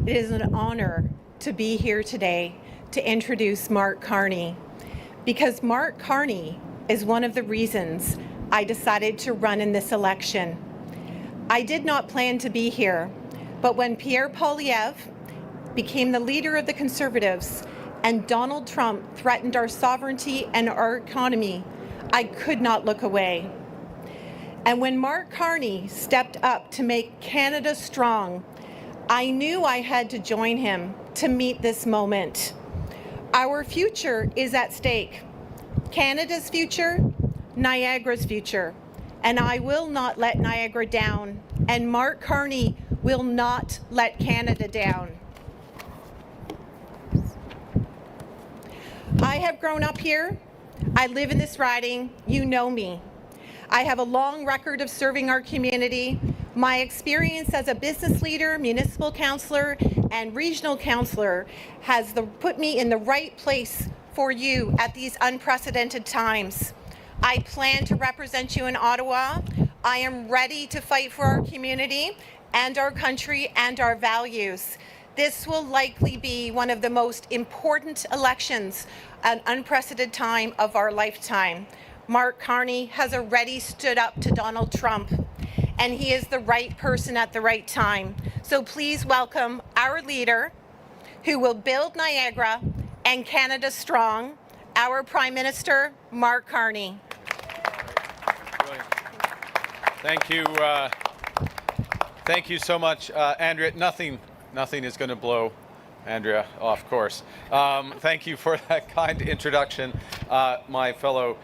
It is an honor to be here today to introduce Mark Carney, because Mark Carney is one of the reasons I decided to run in this election. I did not plan to be here, but when Pierre Poilievre became the leader of the Conservatives and Donald Trump threatened our sovereignty and our economy, I could not look away. And when Mark Carney stepped up to make Canada strong, I knew I had to join him to meet this moment. Our future is at stake. Canada's future, Niagara's future. And I will not let Niagara down, and Mark Carney will not let Canada down. I have grown up here. I live in this riding. You know me. I have a long record of serving our community. My experience as a business leader, municipal councillor, and regional councillor has put me in the right place for you at these unprecedented times. I plan to represent you in Ottawa. I am ready to fight for our community and our country and our values. This will likely be one of the most important elections, an unprecedented time of our lifetime. Mark Carney has already stood up to Donald Trump, and he is the right person at the right time. So please welcome our leader who will build Niagara and Canada strong, our Prime Minister, Mark Carney. Thank you. Thank you so much, Andrea. Nothing is going to blow Andrea off course. Thank you for that kind introduction, my fellow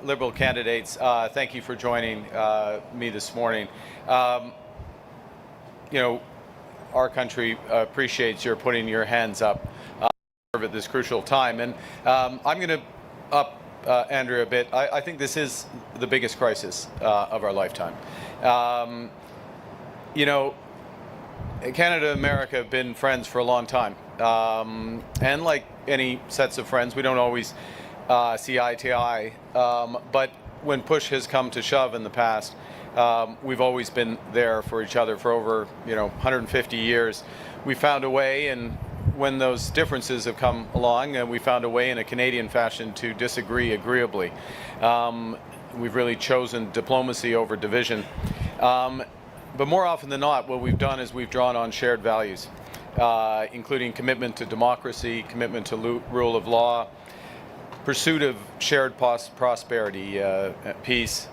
Liberal candidates. Thank you for joining me this morning. Our country appreciates your putting your hands up at this crucial time. And I'm going to up Andrea a bit. I think this is the biggest crisis of our lifetime. Canada and America have been friends for a long time. And like any sets of friends, we don't always see eye to eye. But when push has come to shove in the past, we've always been there for each other for over 150 years. We found a way, and when those differences have come along, we found a way in a Canadian fashion to disagree agreeably. We've really chosen diplomacy over division. But more often than not, what we've done is we've drawn on shared values, including commitment to democracy, commitment to rule of law, pursuit of shared prosperity, peace,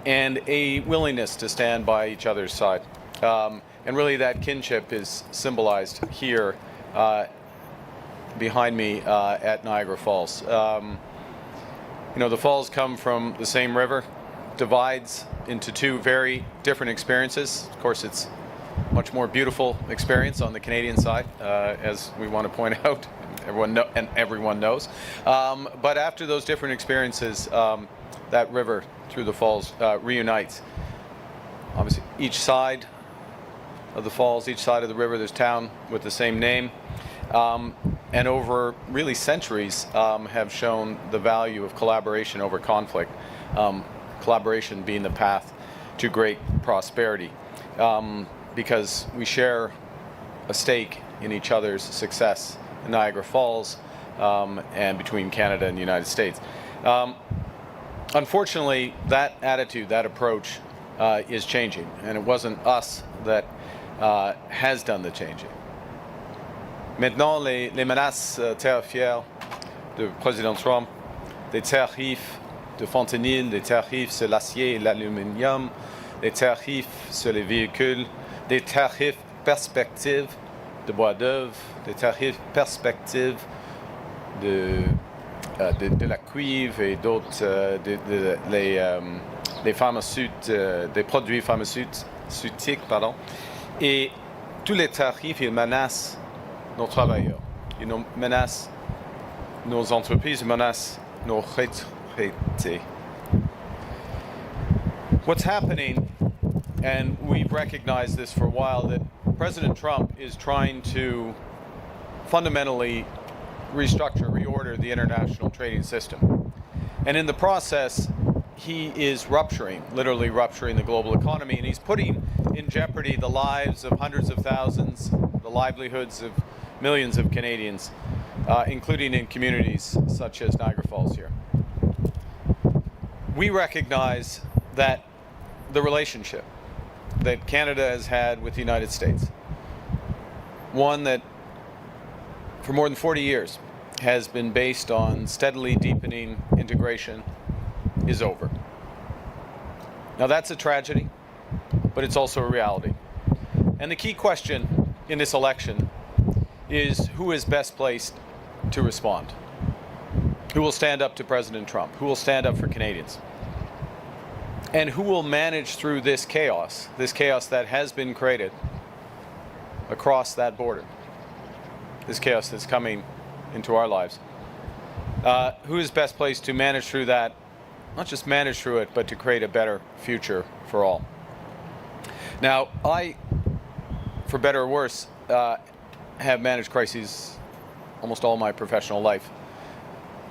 and a willingness to stand by each other's side. And really that kinship is symbolized here behind me at Niagara Falls. The falls come from the same river, divides into two very different experiences. Of course, it's a much more beautiful experience on the Canadian side, as we want to point out. Everyone knows. But after those different experiences, that river through the falls reunites. Obviously, each side of the falls, each side of the river, there's town with the same name. And over really centuries have shown the value of collaboration over conflict. Collaboration being the path to great prosperity, because we share a stake in each other's success in Niagara Falls and between Canada and the United States. Unfortunately, that attitude, that approach is changing, and it wasn't us that has done the changing. Maintenant, les menaces tarifaires de président Trump, des tarifs de fentanyl, des tarifs sur l'acier et l'aluminium, des tarifs sur les véhicules, des tarifs perspectives de bois d'œuvre, des tarifs perspectives de la cuivre et d'autres, des produits pharmaceutiques, pardon. Et tous les tarifs, ils menacent nos travailleurs, ils menacent nos entreprises, ils menacent nos retraités. What's happening, and we've recognized this for a while, that President Trump is trying to fundamentally restructure, reorder the international trading system. And in the process, he is literally rupturing the global economy, and he's putting in jeopardy the lives of hundreds of thousands, the livelihoods of millions of Canadians, including in communities such as Niagara Falls here. We recognize that the relationship that Canada has had with the United States, one that for more than 40 years has been based on steadily deepening integration, is over. Now that's a tragedy, but it's also a reality. And the key question in this election is who is best placed to respond? Who will stand up to President Trump? Who will stand up for Canadians? And who will manage through this chaos that has been created across that border, this chaos that's coming into our lives? Who is best placed to manage through that, not just manage through it, but to create a better future for all? Now, I, for better or worse, have managed crises almost all my professional life.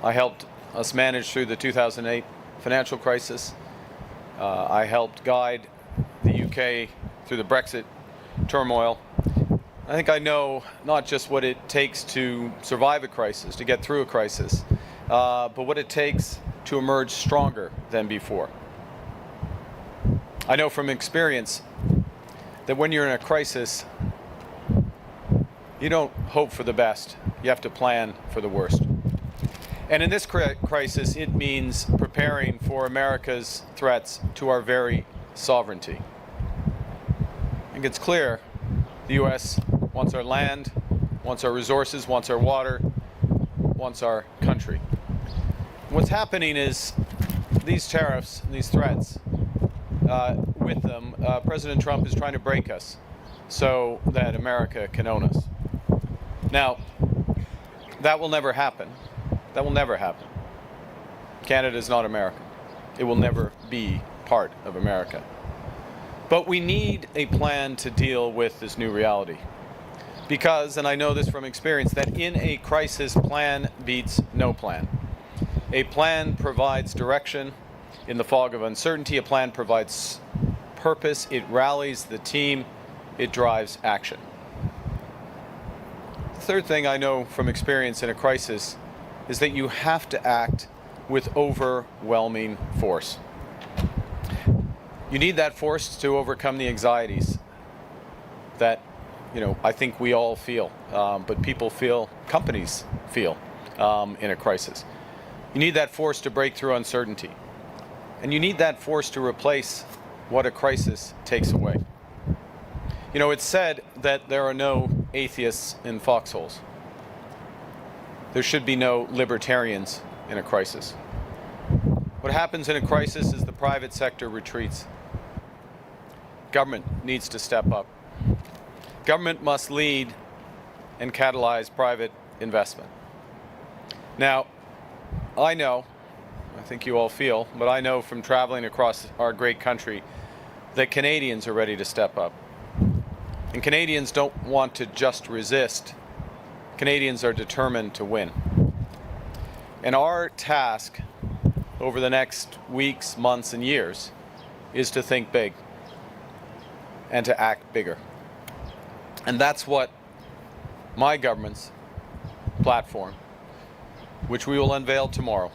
I helped us manage through the 2008 financial crisis. I helped guide the UK through the Brexit turmoil. I think I know not just what it takes to survive a crisis, to get through a crisis, but what it takes to emerge stronger than before. I know from experience that when you're in a crisis, you don't hope for the best. You have to plan for the worst. And in this crisis, it means preparing for America's threats to our very sovereignty. I think it's clear the U.S. wants our land, wants our resources, wants our water, wants our country. What's happening is these tariffs, these threats, with them, President Trump is trying to break us so that America can own us. Now, that will never happen. That will never happen. Canada is not America. It will never be part of America. But we need a plan to deal with this new reality. Because, and I know this from experience, that in a crisis, plan beats no plan. A plan provides direction in the fog of uncertainty. A plan provides purpose. It rallies the team. It drives action. The third thing I know from experience in a crisis is that you have to act with overwhelming force. You need that force to overcome the anxieties that, I think we all feel, but people feel, companies feel in a crisis. You need that force to break through uncertainty. And you need that force to replace what a crisis takes away. It's said that there are no atheists in foxholes. There should be no libertarians in a crisis. What happens in a crisis is the private sector retreats. Government needs to step up. Government must lead and catalyze private investment. Now, I know, I think you all feel, but I know from traveling across our great country that Canadians are ready to step up. And Canadians don't want to just resist. Canadians are determined to win. And our task over the next weeks, months, and years is to think big and to act bigger. And that's what my government's platform, which we will unveil tomorrow,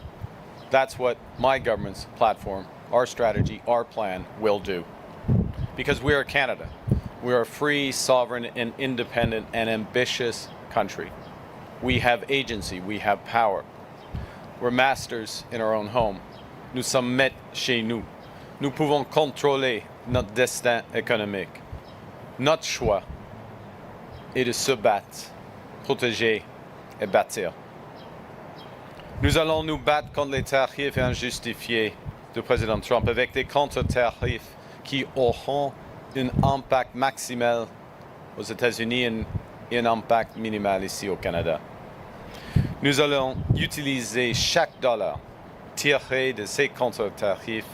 that's what my government's platform, our strategy, our plan will do. Because we are Canada. We are a free, sovereign, and independent and ambitious country. We have agency, we have power. We're masters in our own home. Nous sommes maîtres chez nous. Nous pouvons contrôler notre destin économique. Notre choix est de se battre, protéger et bâtir. Nous allons nous battre contre les tarifs injustifiés du président Trump avec des contre-tarifs qui auront un impact maximal aux États-Unis et un impact minimal ici au Canada. Nous allons utiliser chaque dollar tiré de ces contre-tarifs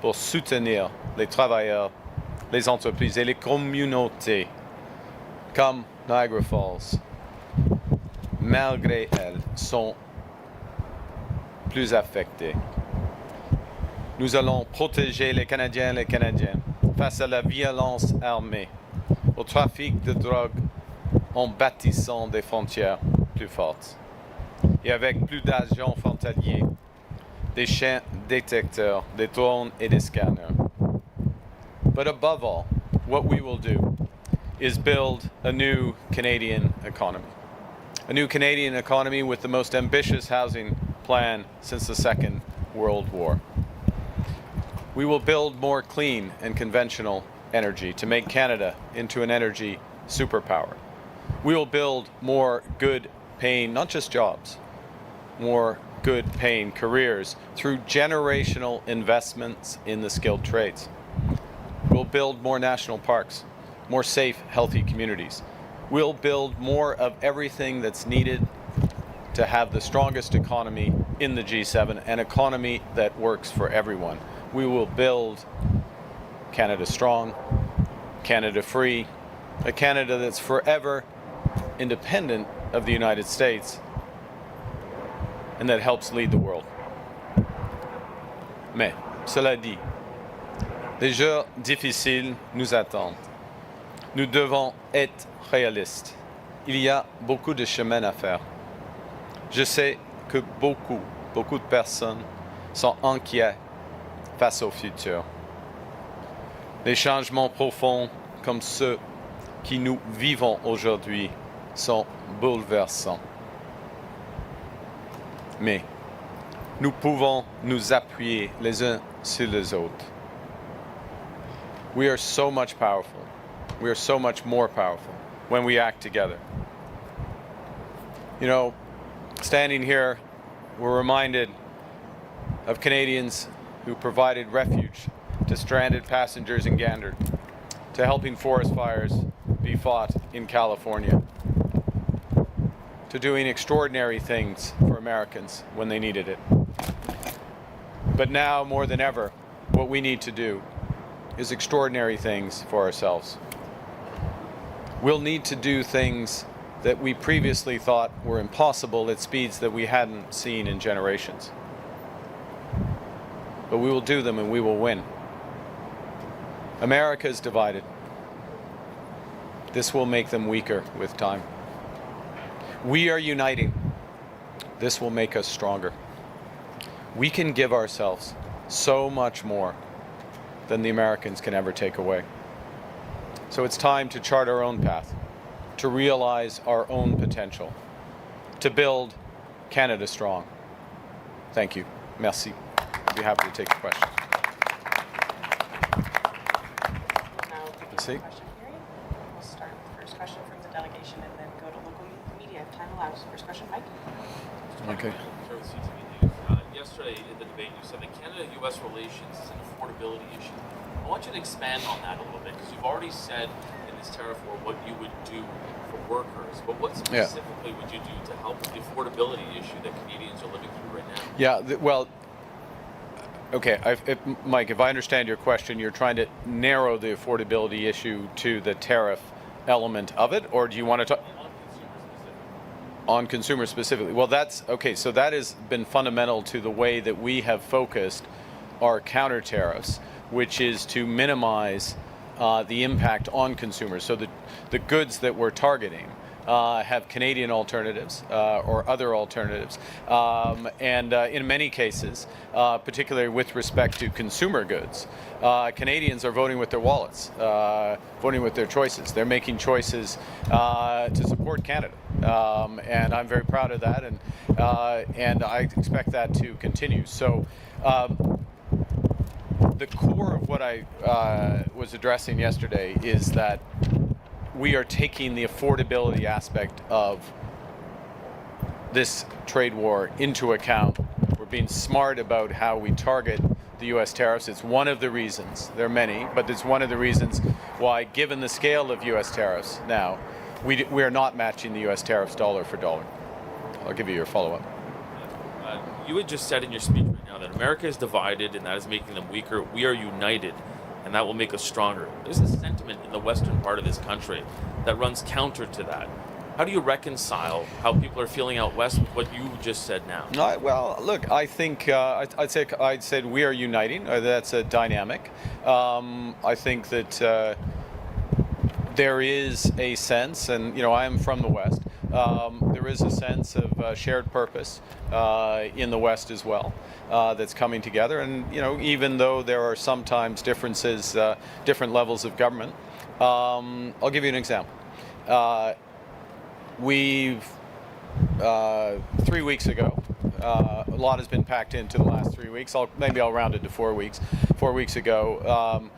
pour soutenir les travailleurs, les entreprises et les communautés comme Niagara Falls, malgré elles, sont plus affectées. Nous allons protéger les Canadiens et les Canadiennes face à la violence armée, au trafic de drogue en bâtissant des frontières plus fortes. Et avec plus d'agents frontaliers, des chiens détecteurs, des drones et des scanners. But above all, what we will do is build a new Canadian economy. A new Canadian economy with the most ambitious housing plan since the Second World War. We will build more clean and conventional energy to make Canada into an energy superpower. We will build more good paying, not just jobs, more good paying careers through generational investments in the skilled trades. We'll build more national parks, more safe, healthy communities. We'll build more of everything that's needed to have the strongest economy in the G7, an economy that works for everyone. We will build Canada strong, Canada free, a Canada that's forever independent of the United States and that helps lead the world. Mais, cela dit, des jours difficiles nous attendent. Nous devons être réalistes. Il y a beaucoup de chemin à faire. Je sais que beaucoup de personnes sont inquiets face au futur. Les changements profonds comme ceux que nous vivons aujourd'hui sont bouleversants. Mais nous pouvons nous appuyer les uns sur les autres. We are so much powerful. We are so much more powerful when we act together. You know, standing here, we're reminded of Canadians who provided refuge to stranded passengers in Gander, to helping forest fires be fought in California, to doing extraordinary things for Americans when they needed it. But now, more than ever, what we need to do is extraordinary things for ourselves. We'll need to do things that we previously thought were impossible at speeds that we hadn't seen in generations. But we will do them and we will win. America is divided. This will make them weaker with time. We are uniting. This will make us stronger. We can give ourselves so much more than the Americans can ever take away. So it's time to chart our own path, to realize our own potential, to build Canada strong. Thank you. Merci. I'd be happy to take a question. Now begin See? the question period. We'll start with the first question from the delegation and then go to local media if time allows. First question, Mike. Okay. Start with CTV News. Yesterday in the debate, you said that Canada-U.S. relations is an affordability issue. I want you to expand on that a little bit because you've already said in this tariff war what you would do for workers, but what specifically would you do to help with the affordability issue that Canadians are living through right now? Yeah, well, okay, Mike, if I understand your question, you're trying to narrow the affordability issue to the tariff element of it, or do you want to talk on consumers specifically? Well, that's okay. So that has been fundamental to the way that we have focused our counter tariffs, which is to minimize the impact on consumers. So the goods that we're targeting have Canadian alternatives or other alternatives. And in many cases, particularly with respect to consumer goods, Canadians are voting with their wallets, voting with their choices. They're making choices to support Canada. And I'm very proud of that, and I expect that to continue. So the core of what I was addressing yesterday is that we are taking the affordability aspect of this trade war into account. We're being smart about how we target the U.S. tariffs. It's one of the reasons, there are many, but it's one of the reasons why, given the scale of U.S. tariffs now, we are not matching the U.S. tariffs dollar for dollar. I'll give you your follow-up. You had just said in your speech right now that America is divided and that is making them weaker. We are united and that will make us stronger. There's a sentiment in the western part of this country that runs counter to that. How do you reconcile how people are feeling out west with what you just said now? Well, look, I think I'd say we are uniting. That's a dynamic. I think that there is a sense, and I am from the West. There is a sense of shared purpose in the West as well that's coming together. And even though there are sometimes differences, different levels of government. I'll give you an example. We've 3 weeks ago. A lot has been packed into the last 3 weeks. Maybe I'll round it to 4 weeks. 4 weeks ago,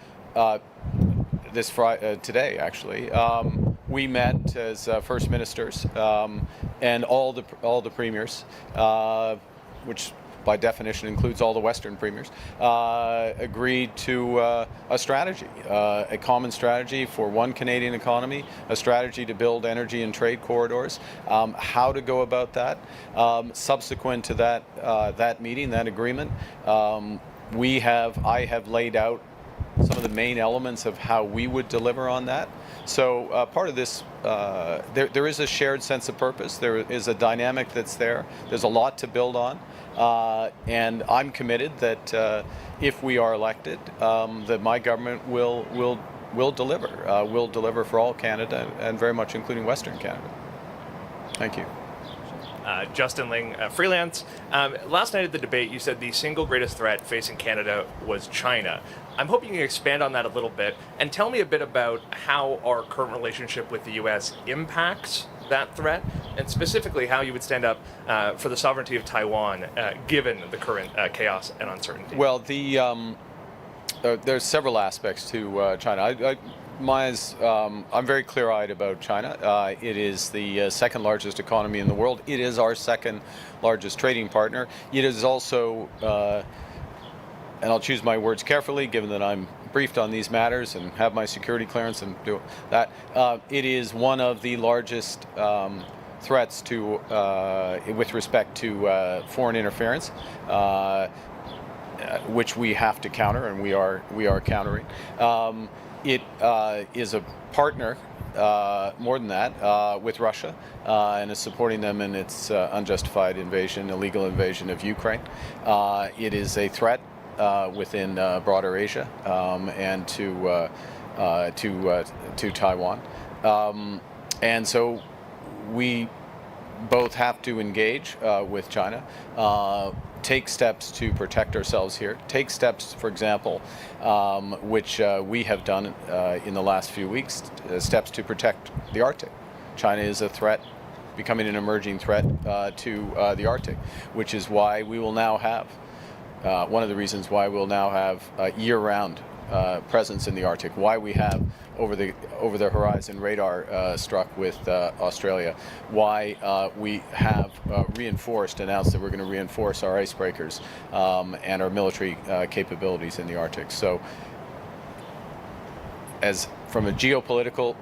today actually, we met as first ministers and all the premiers, which by definition includes all the Western premiers, agreed to a strategy, a common strategy for one Canadian economy, a strategy to build energy and trade corridors, how to go about that. Subsequent to that meeting, that agreement, I have laid out some of the main elements of how we would deliver on that. So part of this, there is a shared sense of purpose. There is a dynamic that's there. There's a lot to build on. And I'm committed that if we are elected, that my government will deliver. Will deliver for all Canada, and very much including Western Canada. Thank you. Justin Ling, freelance. Last night at the debate, you said the single greatest threat facing Canada was China. I'm hoping you can expand on that a little bit and tell me a bit about how our current relationship with the U.S. impacts that threat, and specifically how you would stand up for the sovereignty of Taiwan, given the current chaos and uncertainty. Well, there's several aspects to China. I'm very clear-eyed about China. It is the second largest economy in the world. It is our second largest trading partner. It is also, and I'll choose my words carefully, given that I'm briefed on these matters and have my security clearance and do that. It is one of the largest threats to, with respect to foreign interference, which we have to counter, and we are countering. It is a partner, more than that, with Russia, and is supporting them in its unjustified invasion, illegal invasion of Ukraine. It is a threat within broader Asia and to Taiwan, and so we both have to engage with China. Take steps to protect ourselves here. Take steps, for example, which we have done in the last few weeks, steps to protect the Arctic. China is a threat, becoming an emerging threat to the Arctic, which is why we will now have, one of the reasons why we'll now have year-round presence in the Arctic, why we have over the horizon radar struck with Australia, why we have announced that we're going to reinforce our icebreakers and our military capabilities in the Arctic. So, as from a geopolitical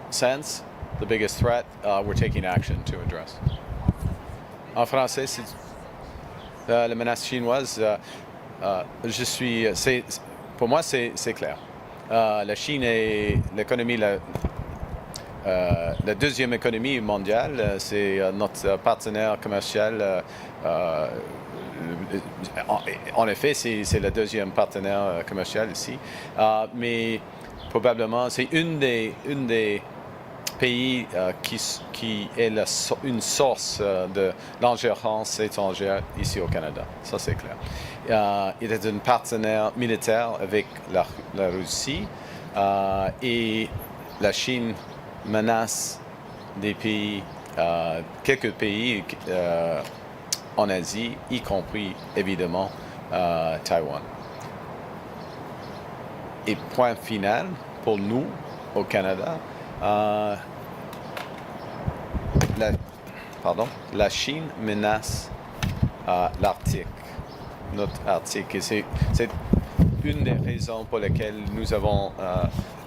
sense, the biggest threat, we're taking action to address. En français, c'est la menace chinoise. Pour moi, c'est clair. La Chine est l'économie, la deuxième économie mondiale. C'est notre partenaire commercial. En effet, c'est le deuxième partenaire commercial ici. Mais probablement, c'est une des pays qui est une source de l'ingérence étrangère ici au Canada. Ça, c'est clair. Il est un partenaire militaire avec la Russie et la Chine menace des pays, quelques pays en Asie, y compris évidemment Taïwan. Et point final pour nous au Canada, la Chine menace l'Arctique. Notre Arctique. Et c'est une des raisons pour lesquelles nous avons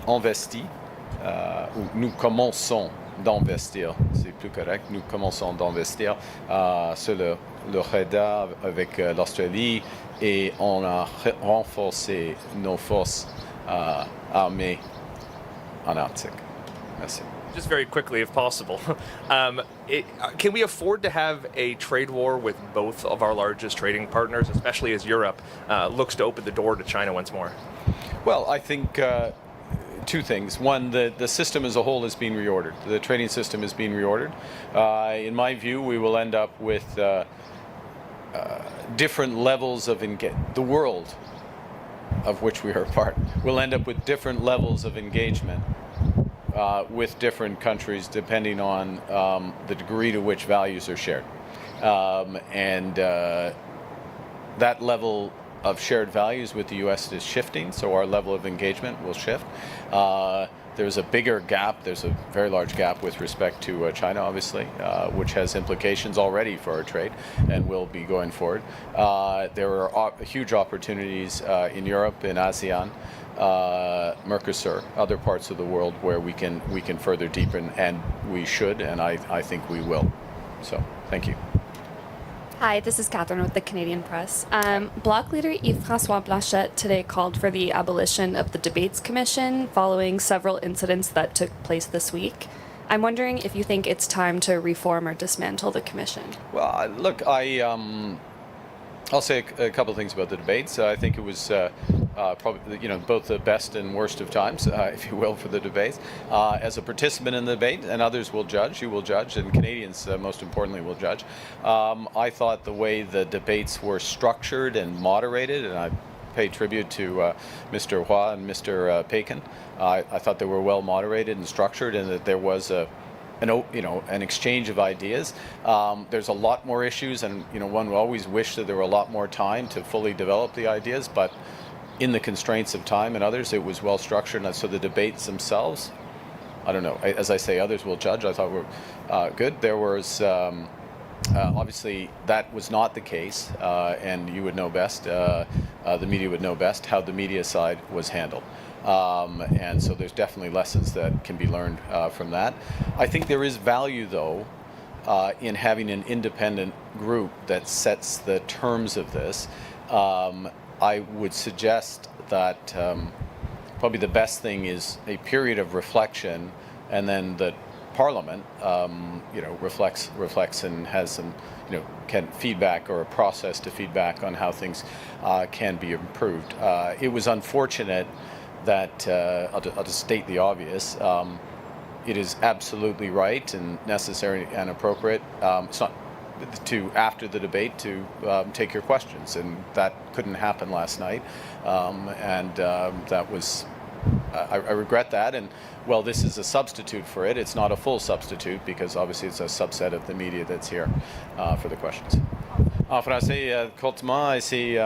investi, ou nous commençons d'investir, c'est plus correct, nous commençons d'investir sur le radar avec l'Australie, et on a renforcé nos forces armées en Arctique. Merci. Just very quickly, if possible, can we afford to have a trade war with both of our largest trading partners, especially as Europe looks to open the door to China once more? Well, I think two things. One, the system as a whole is being reordered. The trading system is being reordered. In my view, we will end up with different levels of the world of which we are a part will end up with different levels of engagement with different countries depending on the degree to which values are shared. That level of shared values with the U.S. is shifting, so our level of engagement will shift. There's a bigger gap, there's a very large gap with respect to China, obviously, which has implications already for our trade and will be going forward. There are huge opportunities in Europe, in ASEAN, Mercosur, other parts of the world where we can further deepen, and we should, and I think we will. So, thank you. Hi, this is Catherine with the Canadian Press. Bloc leader Yves-François Blanchet today called for the abolition of the Debates Commission following several incidents that took place this week. I'm wondering if you think it's time to reform or dismantle the commission. Well, look, I'll say a couple of things about the debates. I think it was probably, both the best and worst of times, if you will, for the debates. As a participant in the debate, and others will judge, you will judge, and Canadians, most importantly, will judge. I thought the way the debates were structured and moderated, and I pay tribute to Mr. Hua and Mr. Pekin. I thought they were well moderated and structured, and that there was an exchange of ideas. There's a lot more issues, and one would always wish that there were a lot more time to fully develop the ideas, but in the constraints of time and others, it was well structured. And so the debates themselves, I don't know, as I say, others will judge, I thought were good. There was, obviously, that was not the case, and you would know best, the media would know best, how the media side was handled. And so there's definitely lessons that can be learned from that. I think there is value, though, in having an independent group that sets the terms of this. I would suggest that probably the best thing is a period of reflection, and then the Parliament, reflects and has some, can feedback, or a process to feedback on how things can be improved. It was unfortunate that, I'll just state the obvious, it is absolutely right and necessary and appropriate. It's not after the debate to take your questions, and that couldn't happen last night, and that was, I regret that, and well, this is a substitute for it. It's not a full substitute, because obviously it's a subset of the media that's here for the questions. En français, courtement, c'est,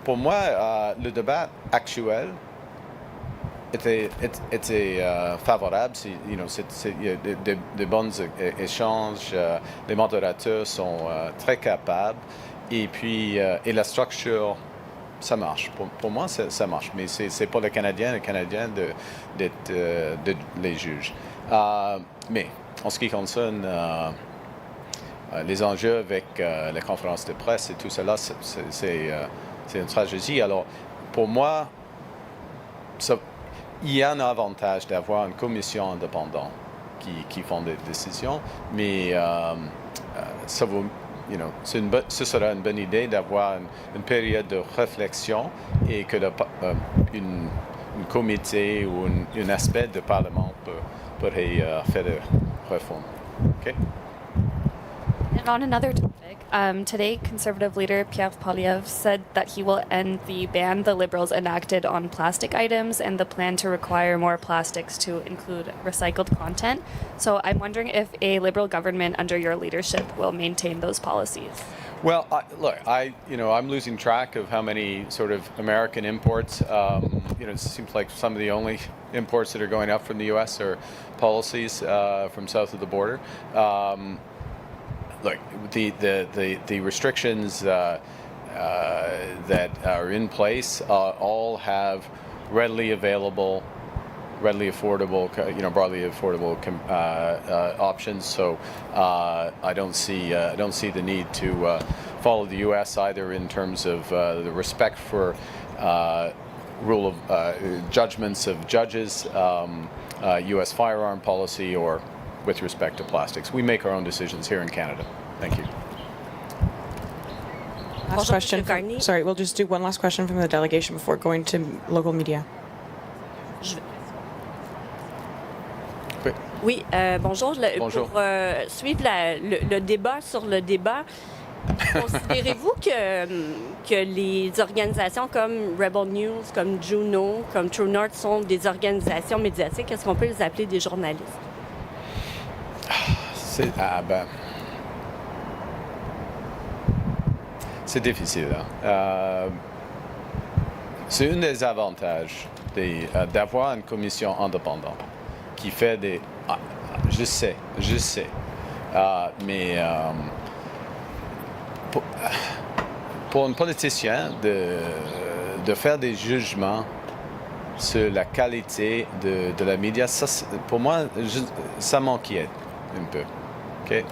pour moi, le débat actuel était favorable. Il y a des bons échanges. Les modérateurs sont très capables. Et puis, et la structure, ça marche. Pour moi, ça marche. Mais c'est pour les Canadiens d'être les juges. Mais en ce qui concerne les enjeux avec la conférence de presse et tout cela, c'est une tragédie. Alors, pour moi, il y a un avantage d'avoir une commission indépendante qui font des décisions, mais ça vaut, ce sera une bonne idée d'avoir une période de réflexion, et que une comité ou un aspect de Parlement pourrait faire des réformes. Okay? And on another topic, today Conservative leader Pierre Poilievre said that he will end the ban the Liberals enacted on plastic items and the plan to require more plastics to include recycled content. So I'm wondering if a Liberal government under your leadership will maintain those policies. Well, I'm losing track of how many sort of American imports. It seems like some of the only imports that are going up from the U.S. are policies from south of the border. Look, the restrictions that are in place all have readily affordable, broadly affordable options. So I don't see the need to follow the U.S. either in terms of the respect for rule of judgments of judges, U.S. firearm policy, or with respect to plastics. We make our own decisions here in Canada. Thank you. Last question. Sorry, we'll just do one last question from the delegation before going to local media. Oui, bonjour. Bonjour. Pour suivre le débat sur le débat, considérez-vous que les organisations comme Rebel News, comme Juno, comme True North sont des organisations médiatiques? Est-ce qu'on peut les appeler des journalistes? C'est difficile. Hein. C'est un des avantages d'avoir une commission indépendante qui fait des... je sais. Mais pour un politicien de faire des jugements sur la qualité de la média, ça, pour moi, ça m'inquiète un peu. Okay?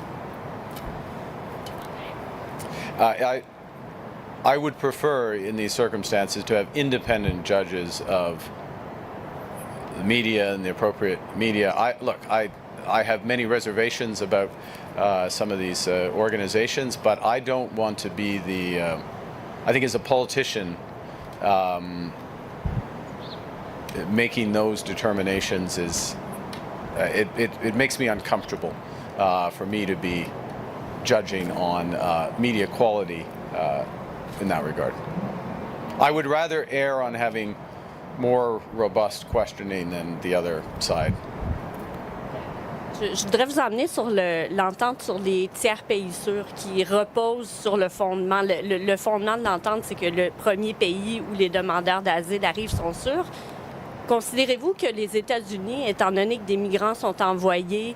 I would prefer, in these circumstances, to have independent judges of the media and the appropriate media. I have many reservations about some of these organizations, but I don't want to be I think as a politician, making those determinations it makes me uncomfortable for me to be judging on media quality in that regard. I would rather err on having more robust questioning than the other side. Je voudrais vous emmener sur l'entente sur les tiers pays sûrs qui repose sur le fondement. Le fondement de l'entente, c'est que le premier pays où les demandeurs d'asile arrivent sont sûrs. Considérez-vous que les États-Unis, étant donné que des migrants sont envoyés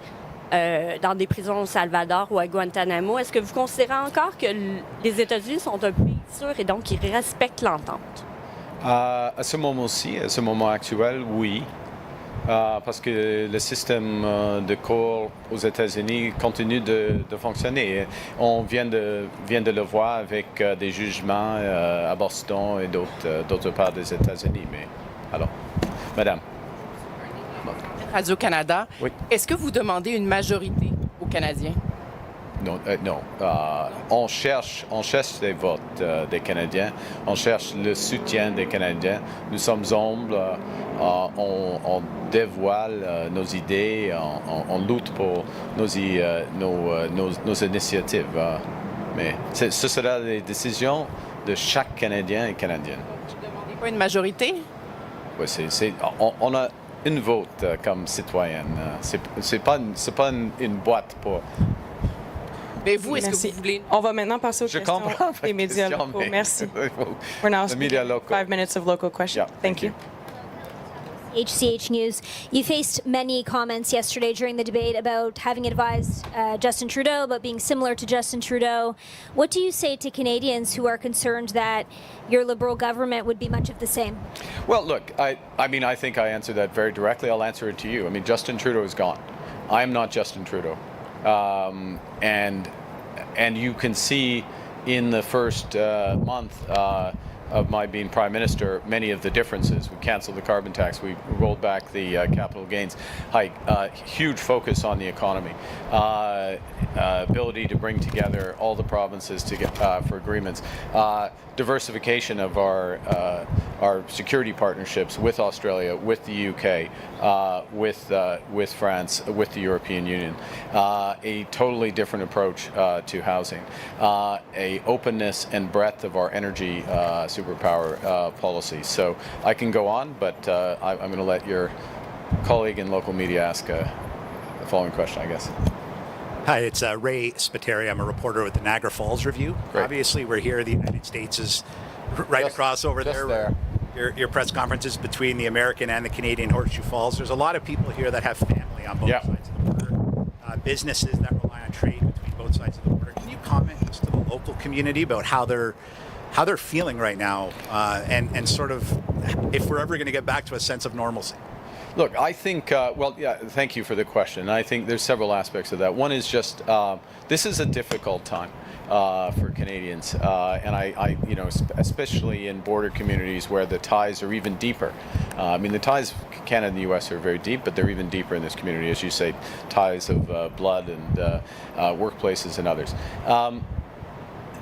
dans des prisons au Salvador ou à Guantanamo, est-ce que vous considérez encore que les États-Unis sont un pays sûr et donc ils respectent l'entente? À ce moment-ci, à ce moment actuel, oui. Parce que le système de cour aux États-Unis continue de fonctionner. On vient de le voir avec des jugements à Boston et d'autres parts des États-Unis. Mais alors, Madame. Radio-Canada. Oui. Est-ce que vous demandez une majorité aux Canadiens? Non, non. On cherche les votes des Canadiens. On cherche le soutien des Canadiens. Nous sommes humbles. On dévoile nos idées. On lutte pour nos initiatives. Mais ce sera les décisions de chaque Canadien et Canadienne. Vous ne demandez pas une majorité? Oui, on a une vote comme citoyenne. C'est pas une boîte pour... Mais vous, est-ce que Merci. vous voulez... On va maintenant passer aux Je questions comprends des votre médias question, locaux. mais- Merci. We're now The media speaking local. 5 minutes of local questions. Yeah, Thank you. CHCH News. You faced many comments yesterday during the debate about having advised Justin Trudeau about being similar to Justin Trudeau. What do you say to Canadians who are concerned that your Liberal government would be much of the same? Well, look, I mean, I think I answered that very directly. I'll answer it to you. I mean, Justin Trudeau is gone. I'm not Justin Trudeau. And you can see in the first month of my being Prime Minister, many of the differences. We canceled the carbon tax. We rolled back the capital gains hike. Huge focus on the economy. Ability to bring together all the provinces to get for agreements. Diversification of our security partnerships with Australia, with the UK, with France, with the European Union. A totally different approach to housing. A openness and breadth of our energy superpower policy. So I can go on, but I'm going to let your colleague in local media ask the following question, I guess. Hi, it's Ray Spiteri. I'm a reporter with the Niagara Falls Review. Great. Obviously, we're here. The United States is right Just- across over just there. Your press conferences between the American and the Canadian Horseshoe Falls. There's a lot of people here that have family on both Yeah. sides of the border, businesses that rely on trade between both sides of the border. Can you comment just to the local community about how they're feeling right now, and sort of if we're ever going to get back to a sense of normalcy? Look, I think, well, yeah, thank you for the question. I think there's several aspects of that. One is just, this is a difficult time for Canadians. And I especially in border communities where the ties are even deeper. I mean, the ties Canada and the U.S. are very deep, but they're even deeper in this community, as you say, ties of blood and workplaces and others.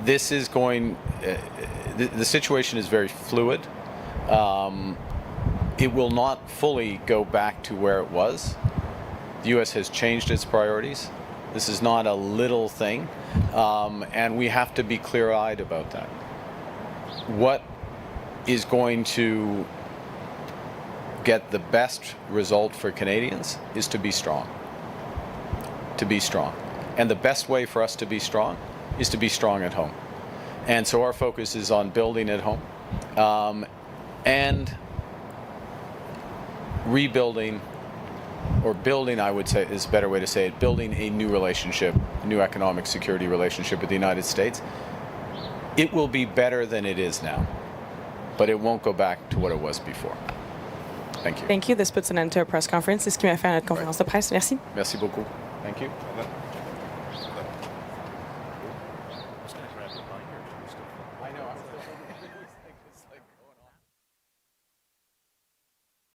This is going, the situation is very fluid. It will not fully go back to where it was, The U.S. has changed its priorities. This is not a little thing, and we have to be clear-eyed about that. What is going to get the best result for Canadians is to be strong. To be strong. And the best way for us to be strong is to be strong at home. And so our focus is on building at home and rebuilding, or building, I would say is a better way to say it, building a new relationship, a new economic security relationship with the United States. It will be better than it is now, but it won't go back to what it was before. Thank you. Thank you. This puts an end to our press conference. C'est ce qui m'a fait à notre conférence de presse. Merci. Merci beaucoup. Thank you.